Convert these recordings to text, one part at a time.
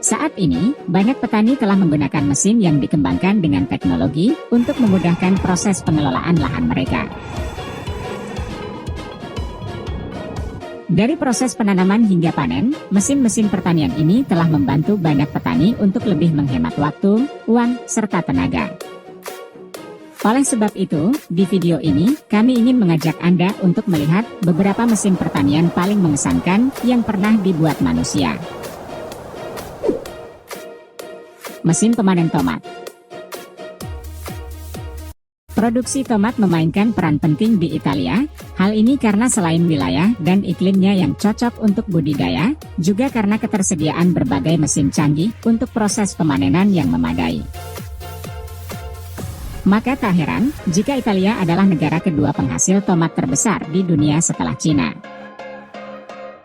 Saat ini, banyak petani telah menggunakan mesin yang dikembangkan dengan teknologi untuk memudahkan proses pengelolaan lahan mereka. Dari proses penanaman hingga panen, mesin-mesin pertanian ini telah membantu banyak petani untuk lebih menghemat waktu, uang, serta tenaga. Oleh sebab itu, di video ini, kami ingin mengajak Anda untuk melihat beberapa mesin pertanian paling mengesankan yang pernah dibuat manusia. Mesin pemanen tomat. Produksi tomat memainkan peran penting di Italia. Hal ini karena selain wilayah dan iklimnya yang cocok untuk budidaya, juga karena ketersediaan berbagai mesin canggih untuk proses pemanenan yang memadai. Maka tak heran jika Italia adalah negara kedua penghasil tomat terbesar di dunia setelah Cina.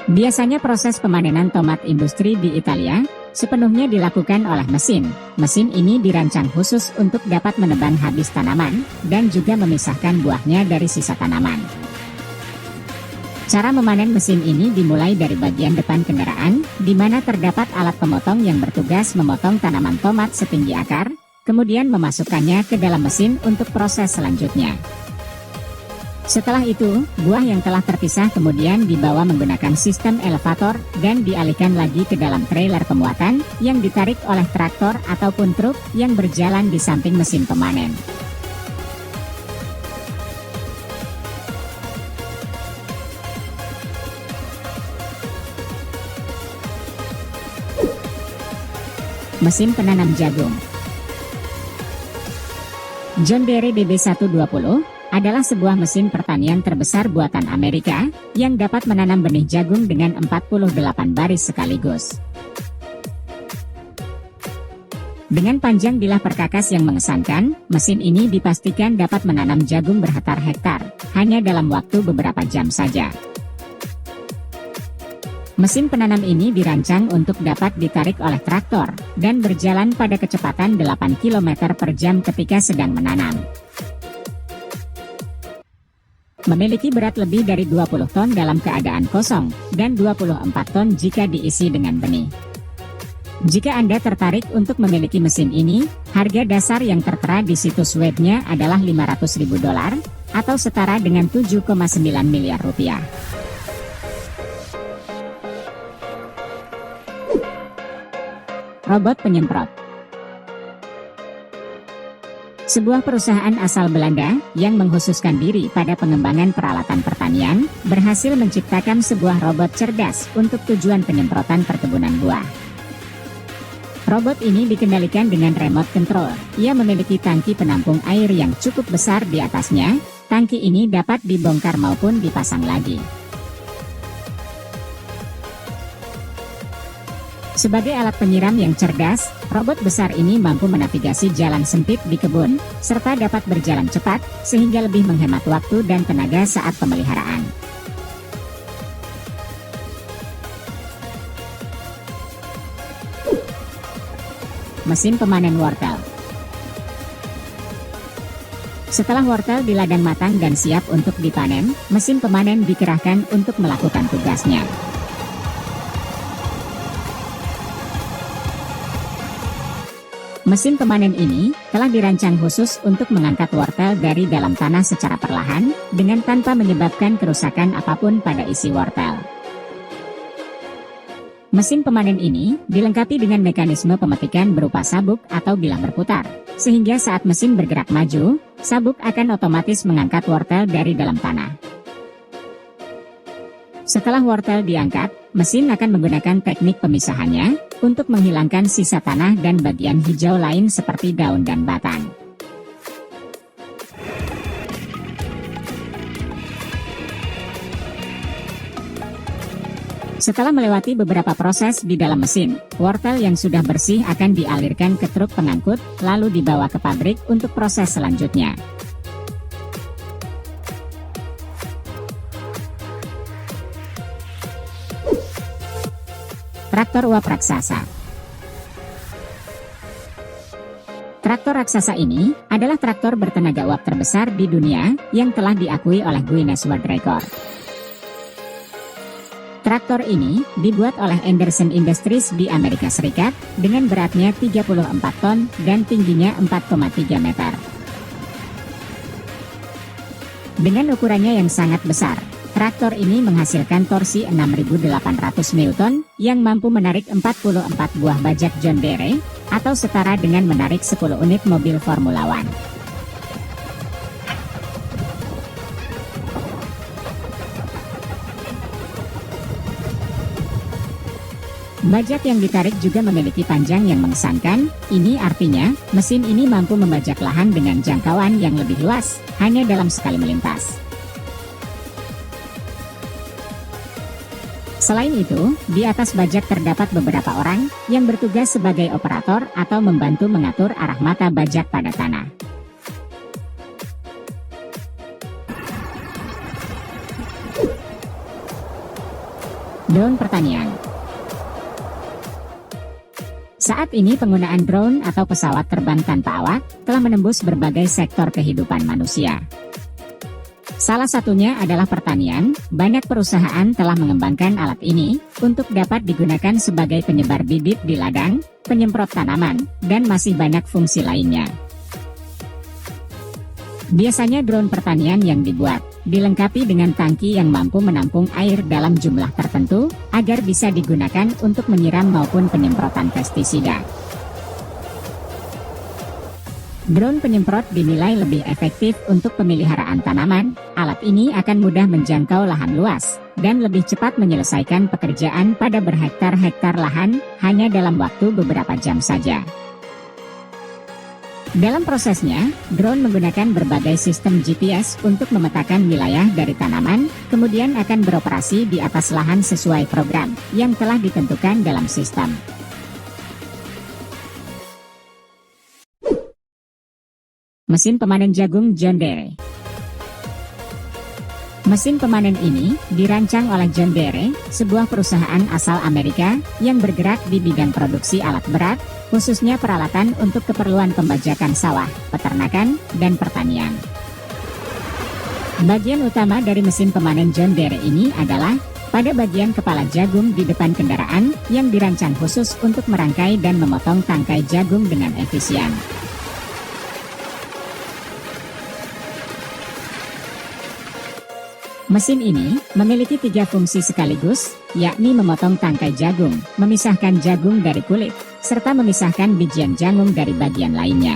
Biasanya proses pemanenan tomat industri di Italia sepenuhnya dilakukan oleh mesin. Mesin ini dirancang khusus untuk dapat menebang habis tanaman dan juga memisahkan buahnya dari sisa tanaman. Cara memanen mesin ini dimulai dari bagian depan kendaraan, di mana terdapat alat pemotong yang bertugas memotong tanaman tomat setinggi akar, kemudian memasukkannya ke dalam mesin untuk proses selanjutnya. Setelah itu, buah yang telah terpisah kemudian dibawa menggunakan sistem elevator dan dialihkan lagi ke dalam trailer pemuatan yang ditarik oleh traktor ataupun truk yang berjalan di samping mesin pemanen. Mesin penanam jagung. John Deere DB120 adalah sebuah mesin pertanian terbesar buatan Amerika yang dapat menanam benih jagung dengan 48 baris sekaligus. Dengan panjang bilah perkakas yang mengesankan, mesin ini dipastikan dapat menanam jagung berhektar-hektar hanya dalam waktu beberapa jam saja. Mesin penanam ini dirancang untuk dapat ditarik oleh traktor dan berjalan pada kecepatan 8 km per jam ketika sedang menanam. Memiliki berat lebih dari 20 ton dalam keadaan kosong dan 24 ton jika diisi dengan benih. Jika Anda tertarik untuk memiliki mesin ini, harga dasar yang tertera di situs webnya adalah $500.000 atau setara dengan 7,9 miliar rupiah. Robot penyemprot. Sebuah perusahaan asal Belanda yang mengkhususkan diri pada pengembangan peralatan pertanian berhasil menciptakan sebuah robot cerdas untuk tujuan penyemprotan perkebunan buah. Robot ini dikendalikan dengan remote control. Ia memiliki tangki penampung air yang cukup besar di atasnya. Tangki ini dapat dibongkar maupun dipasang lagi. Sebagai alat penyiram yang cerdas, robot besar ini mampu menavigasi jalan sempit di kebun, serta dapat berjalan cepat, sehingga lebih menghemat waktu dan tenaga saat pemeliharaan. Mesin pemanen wortel. Setelah wortel di ladang matang dan siap untuk dipanen, mesin pemanen dikerahkan untuk melakukan tugasnya. Mesin pemanen ini telah dirancang khusus untuk mengangkat wortel dari dalam tanah secara perlahan, dengan tanpa menyebabkan kerusakan apapun pada isi wortel. Mesin pemanen ini dilengkapi dengan mekanisme pemetikan berupa sabuk atau bilah berputar, sehingga saat mesin bergerak maju, sabuk akan otomatis mengangkat wortel dari dalam tanah. Setelah wortel diangkat, mesin akan menggunakan teknik pemisahannya untuk menghilangkan sisa tanah dan bagian hijau lain seperti daun dan batang. Setelah melewati beberapa proses di dalam mesin, wortel yang sudah bersih akan dialirkan ke truk pengangkut, lalu dibawa ke pabrik untuk proses selanjutnya. Traktor uap raksasa. Traktor raksasa ini adalah traktor bertenaga uap terbesar di dunia yang telah diakui oleh Guinness World Record. Traktor ini dibuat oleh Anderson Industries di Amerika Serikat dengan beratnya 34 ton dan tingginya 4,3 meter. Dengan ukurannya yang sangat besar, traktor ini menghasilkan torsi 6.800 Newton yang mampu menarik 44 buah bajak John Deere atau setara dengan menarik 10 unit mobil Formula One. Bajak yang ditarik juga memiliki panjang yang mengesankan. Ini artinya, mesin ini mampu membajak lahan dengan jangkauan yang lebih luas, hanya dalam sekali melintas. Selain itu, di atas bajak terdapat beberapa orang yang bertugas sebagai operator atau membantu mengatur arah mata bajak pada tanah. Drone pertanian. Saat ini penggunaan drone atau pesawat terbang tanpa awak telah menembus berbagai sektor kehidupan manusia. Salah satunya adalah pertanian. Banyak perusahaan telah mengembangkan alat ini untuk dapat digunakan sebagai penyebar bibit di ladang, penyemprot tanaman, dan masih banyak fungsi lainnya. Biasanya drone pertanian yang dibuat dilengkapi dengan tangki yang mampu menampung air dalam jumlah tertentu agar bisa digunakan untuk menyiram maupun penyemprotan pestisida. Drone penyemprot dinilai lebih efektif untuk pemeliharaan tanaman. Alat ini akan mudah menjangkau lahan luas dan lebih cepat menyelesaikan pekerjaan pada berhektar-hektar lahan hanya dalam waktu beberapa jam saja. Dalam prosesnya, drone menggunakan berbagai sistem GPS untuk memetakan wilayah dari tanaman, kemudian akan beroperasi di atas lahan sesuai program yang telah ditentukan dalam sistem. Mesin pemanen jagung John Deere. Mesin pemanen ini dirancang oleh John Deere, sebuah perusahaan asal Amerika yang bergerak di bidang produksi alat berat, khususnya peralatan untuk keperluan pembajakan sawah, peternakan, dan pertanian. Bagian utama dari mesin pemanen John Deere ini adalah pada bagian kepala jagung di depan kendaraan yang dirancang khusus untuk merangkai dan memotong tangkai jagung dengan efisien. Mesin ini memiliki 3 fungsi sekaligus, yakni memotong tangkai jagung, memisahkan jagung dari kulit, serta memisahkan bijian jagung dari bagian lainnya.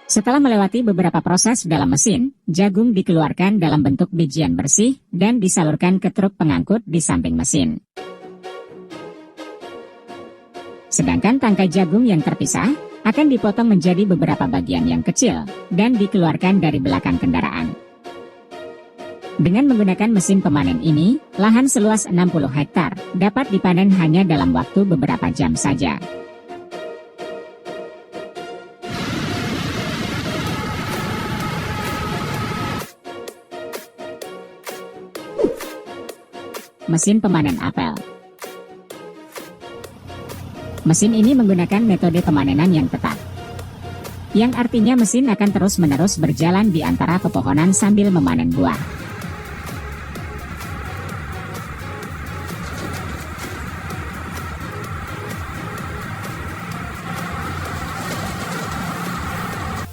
Setelah melewati beberapa proses dalam mesin, jagung dikeluarkan dalam bentuk bijian bersih dan disalurkan ke truk pengangkut di samping mesin. Sedangkan tangkai jagung yang terpisah akan dipotong menjadi beberapa bagian yang kecil dan dikeluarkan dari belakang kendaraan. Dengan menggunakan mesin pemanen ini, lahan seluas 60 hektar dapat dipanen hanya dalam waktu beberapa jam saja. Mesin pemanen apel. Mesin ini menggunakan metode pemanenan yang ketat, yang artinya mesin akan terus-menerus berjalan di antara pepohonan sambil memanen buah.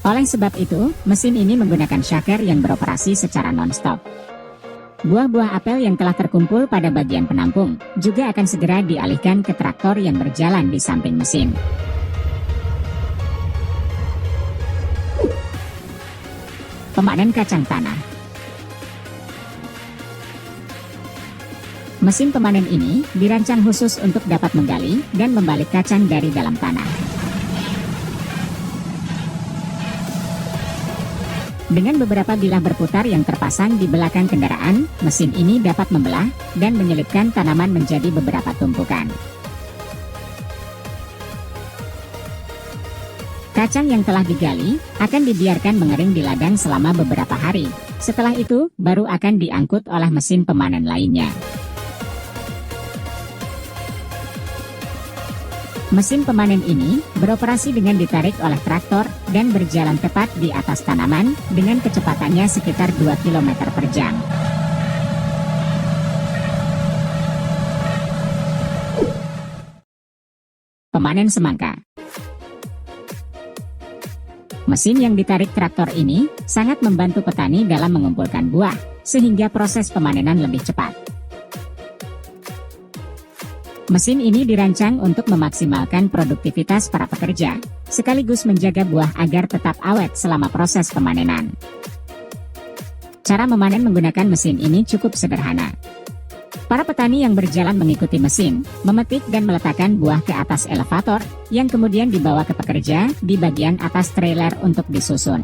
Oleh sebab itu, mesin ini menggunakan shaker yang beroperasi secara non-stop. Buah-buah apel yang telah terkumpul pada bagian penampung juga akan segera dialihkan ke traktor yang berjalan di samping mesin. Pemanen kacang tanah. Mesin pemanen ini dirancang khusus untuk dapat menggali dan membalik kacang dari dalam tanah. Dengan beberapa bilah berputar yang terpasang di belakang kendaraan, mesin ini dapat membelah dan menyelipkan tanaman menjadi beberapa tumpukan. Kacang yang telah digali akan dibiarkan mengering di ladang selama beberapa hari. Setelah itu, baru akan diangkut oleh mesin pemanen lainnya. Mesin pemanen ini beroperasi dengan ditarik oleh traktor dan berjalan tepat di atas tanaman dengan kecepatannya sekitar 2 km per jam. Pemanen semangka. Mesin yang ditarik traktor ini sangat membantu petani dalam mengumpulkan buah, sehingga proses pemanenan lebih cepat. Mesin ini dirancang untuk memaksimalkan produktivitas para pekerja, sekaligus menjaga buah agar tetap awet selama proses pemanenan. Cara memanen menggunakan mesin ini cukup sederhana. Para petani yang berjalan mengikuti mesin, memetik dan meletakkan buah ke atas elevator, yang kemudian dibawa ke pekerja di bagian atas trailer untuk disusun.